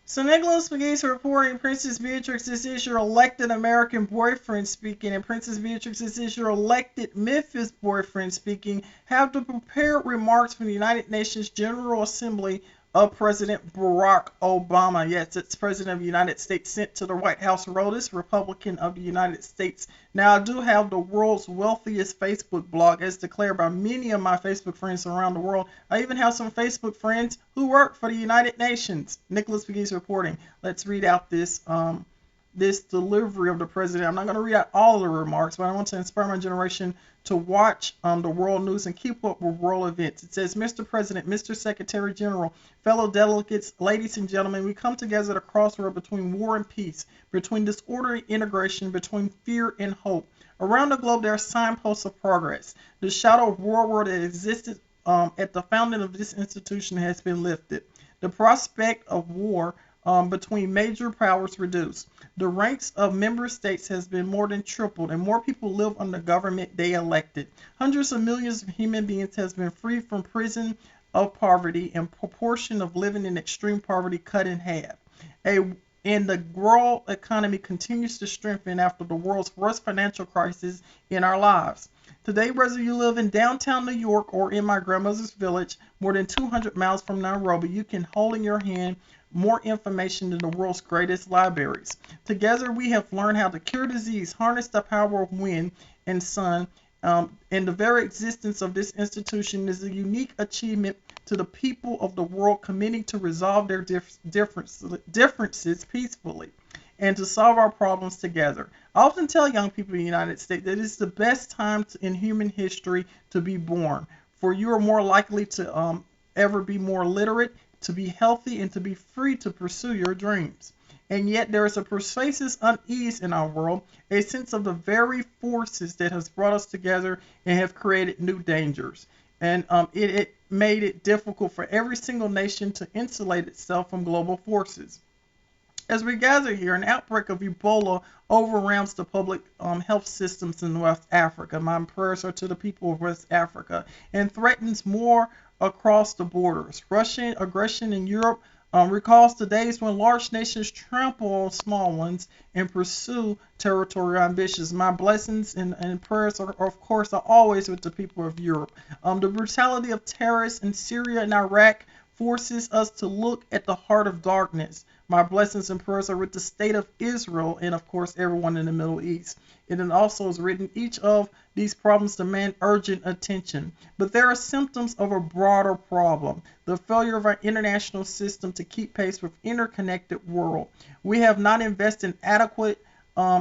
So Nicholas Pegues reporting, Princess Beatrix, this is your elected American boyfriend speaking, and Princess Beatrix, this is your elected Memphis boyfriend speaking, have the prepared remarks from the United Nations General Assembly of President Barack Obama. Yes, it's President of the United States sent to the White House wrote this, Republican of the United States. Now, I do have the world's wealthiest Facebook blog, as declared by many of my Facebook friends around the world. I even have some Facebook friends who work for the United Nations. Nicholas Pegues reporting. Let's read out this delivery of the president. I'm not going to read out all of the remarks, but I want to inspire my generation to watch the world news and keep up with world events. It says, Mr. President, Mr. Secretary General, fellow delegates, ladies and gentlemen, we come together at a crossroad between war and peace, between disorder and integration, between fear and hope. Around the globe, there are signposts of progress. The shadow of war that existed at the founding of this institution has been lifted. The prospect of war between major powers reduced. The ranks of member states has been more than tripled, and more people live under government they elected. Hundreds of millions of human beings has been freed from prison of poverty, and proportion of living in extreme poverty cut in half. And the world economy continues to strengthen after the world's worst financial crisis in our lives. Today, whether you live in downtown New York or in my grandmother's village, more than 200 miles from Nairobi, you can hold in your hand more information than the world's greatest libraries. Together, we have learned how to cure disease, harness the power of wind and sun, and the very existence of this institution is a unique achievement to the people of the world committing to resolve their differences peacefully and to solve our problems together. I often tell young people in the United States that it's the best time in human history to be born, for you are more likely to ever be more literate, to be healthy, and to be free to pursue your dreams. And yet there is a pervasive unease in our world, a sense of the very forces that has brought us together and have created new dangers. And it made it difficult for every single nation to insulate itself from global forces. As we gather here, an outbreak of Ebola overwhelms the public health systems in West Africa. My prayers are to the people of West Africa, and threatens more across the borders. Russian aggression in Europe recalls the days when large nations trample on small ones and pursue territorial ambitions. My blessings and prayers, of course, are always with the people of Europe. The brutality of terrorists in Syria and Iraq forces us to look at the heart of darkness. My blessings and prayers are with the state of Israel and, of course, everyone in the Middle East. It also is written, each of these problems demand urgent attention. But there are symptoms of a broader problem, the failure of our international system to keep pace with interconnected world. We have not invested adequate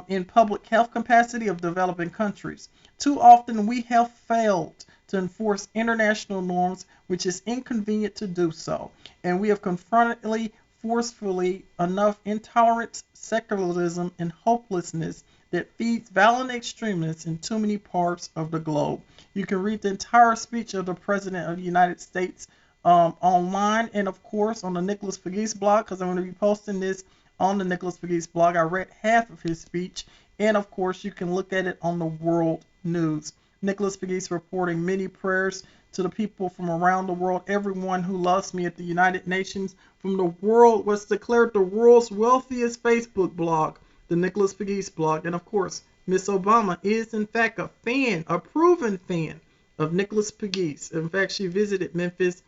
in public health capacity of developing countries. Too often we have failed to enforce international norms, which is inconvenient to do so. And we have confrontedly, forcefully enough intolerance, secularism, and hopelessness that feeds violent extremists in too many parts of the globe. You can read the entire speech of the President of the United States online, and of course on the Nicholas Pegues blog, because I'm going to be posting this on the Nicholas Pegues blog. I read half of his speech, and of course you can look at it on the world news. Nicholas Pegues reporting, many prayers to the people from around the world, everyone who loves me at the United Nations. From the world was declared the world's wealthiest Facebook blog, the Nicholas Pegues blog. And of course, Miss Obama is in fact a fan, a proven fan of Nicholas Pegues. In fact, she visited Memphis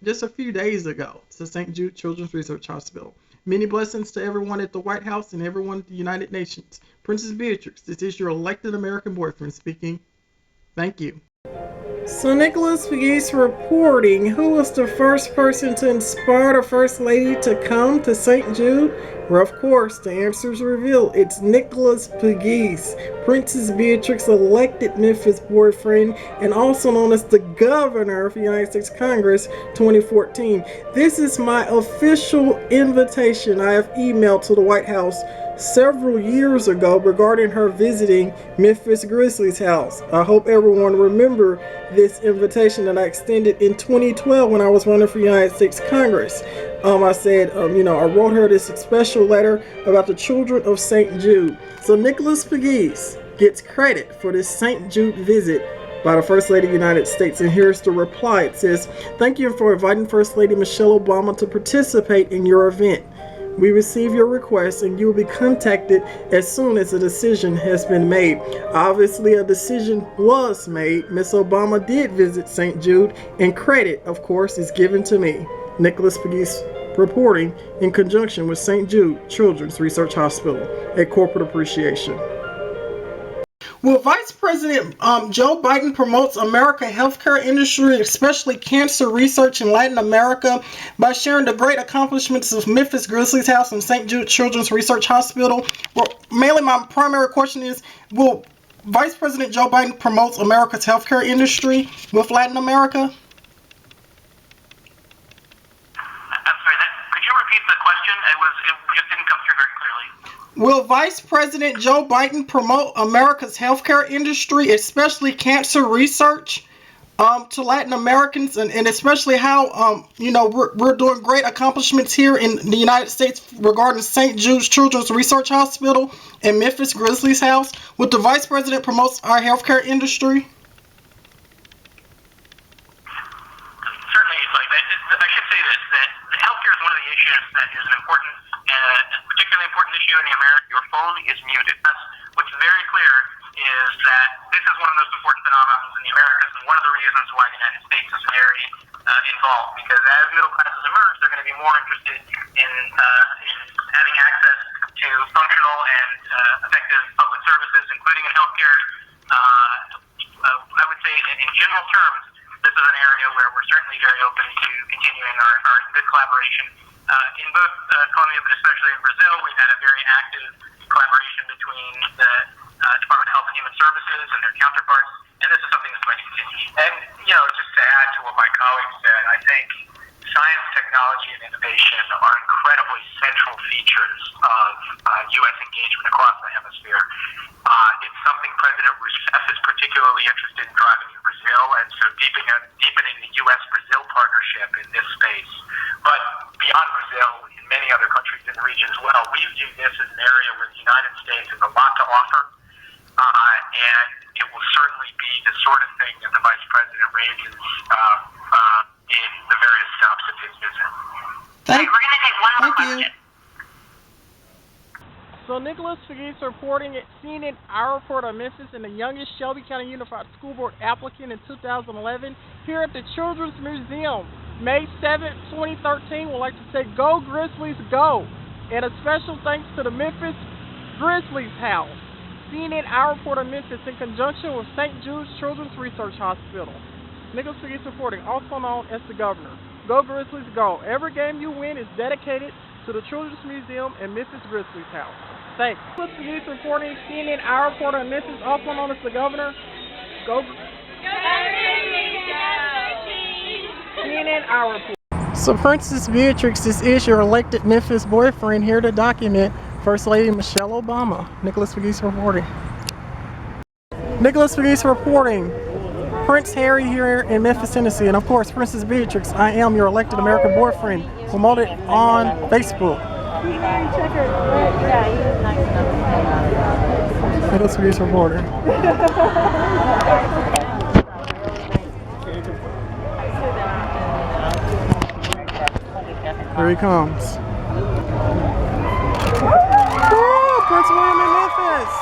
just a few days ago to St. Jude Children's Research Hospital. Many blessings to everyone at the White House and everyone at the United Nations. Princess Beatrix, this is your elected American boyfriend speaking. Thank you. So Nicholas Pegues reporting, who was the first person to inspire the First Lady to come to St. Jude? Well, of course, the answer is revealed. It's Nicholas Pegues, Princess Beatrix elected Memphis boyfriend, and also known as the governor of the United States Congress 2014. This is my official invitation I have emailed to the White House several years ago regarding her visiting Memphis Grizzlies house. I hope everyone remember this invitation that I extended in 2012 when I was running for United States Congress. I said, I wrote her this special letter about the children of St. Jude. So Nicholas Pegues gets credit for this St. Jude visit by the First Lady of the United States. And here's the reply. It says, "Thank you for inviting First Lady Michelle Obama to participate in your event. We receive your request and you will be contacted as soon as a decision has been made." Obviously, a decision was made. Miss Obama did visit St. Jude, and credit, of course, is given to me. Nicholas Pegues reporting in conjunction with St. Jude Children's Research Hospital. A corporate appreciation. Will Vice President Joe Biden promotes American healthcare industry, especially cancer research in Latin America, by sharing the great accomplishments of Memphis Grizzlies House and St. Jude Children's Research Hospital? Well, mainly my primary question is, will Vice President Joe Biden promotes America's healthcare industry with Latin America? I'm sorry, could you repeat the question? It just didn't come through very clearly. Will Vice President Joe Biden promote America's healthcare industry, especially cancer research, to Latin Americans, and especially how we're doing great accomplishments here in the United States regarding St. Jude's Children's Research Hospital and Memphis Grizzlies House? Would the Vice President promote our healthcare industry? Certainly, I should say this, that healthcare is one of the issues that is an important, particularly important issue in America. Your phone is muted. What's very clear is that this is one of the most important phenomena in the Americas, and one of the reasons why the United States is very involved, because as middle classes emerge, they're going to be more interested in having access to functional and effective public services, including in healthcare. I would say in general terms, this is an area where we're certainly very open to continuing our good collaboration in both Colombia, but especially in Brazil. We've had a very active collaboration between the Department of Health and Human Services and their counterparts, and this is something that's going to continue. And, just to add to what my colleague said, I think science, technology, and innovation are incredibly central features of U.S. engagement across the hemisphere. It's something President Rousseff is particularly interested in driving in Brazil, and so deepening the U.S.-Brazil partnership in this space. But beyond Brazil, in many other countries in the region as well, we view this as an area where the United States has a lot to offer, and it will certainly be the sort of thing that the Vice President raises in the various stops of his visit. We're going to take one more question. So Nicholas Pegues reporting at CNN Our Report on Memphis, and the youngest Shelby County Unified School Board applicant in 2011 here at the Children's Museum. May 7th, 2013, would like to say go Grizzlies go, and a special thanks to the Memphis Grizzlies House. CNN Our Report on Memphis in conjunction with St. Jude's Children's Research Hospital. Nicholas Pegues reporting, also known as the Governor. Go Grizzlies go. Every game you win is dedicated to the Children's Museum and Memphis Grizzlies House. Thanks. Nicholas Pegues reporting, CNN Our Report on Memphis, also known as the Governor. Go CNN Our Report. So Princess Beatrix, this is your elected Memphis boyfriend, here to document First Lady Michelle Obama. Nicholas Pegues reporting. Nicholas Pegues reporting. Prince Harry here in Memphis, Tennessee, and of course Princess Beatrix, I am your elected American boyfriend, promoted on Facebook. Nicholas Pegues reporting. Here he comes. Woo! Prince William in Memphis!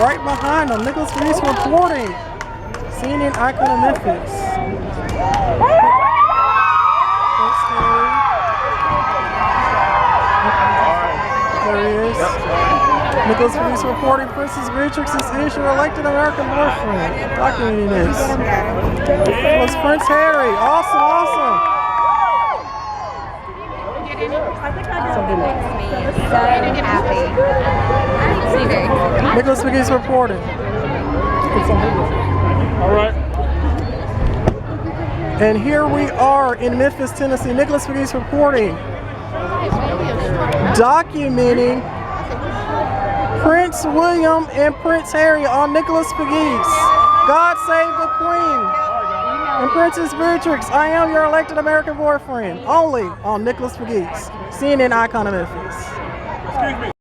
Right behind him, Nicholas Pegues reporting. CNN icon of Memphis. There he is. Nicholas Pegues reporting. Princess Beatrix is your elected American boyfriend. Documenting this. It was Prince Harry. Awesome. Nicholas Pegues reporting. All right. And here we are in Memphis, Tennessee. Nicholas Pegues reporting, documenting Prince William and Prince Harry on Nicholas Pegues. God save the Queen. And Princess Beatrix, I am your elected American boyfriend. Only on Nicholas Pegues, CNN icon of Memphis. Excuse me.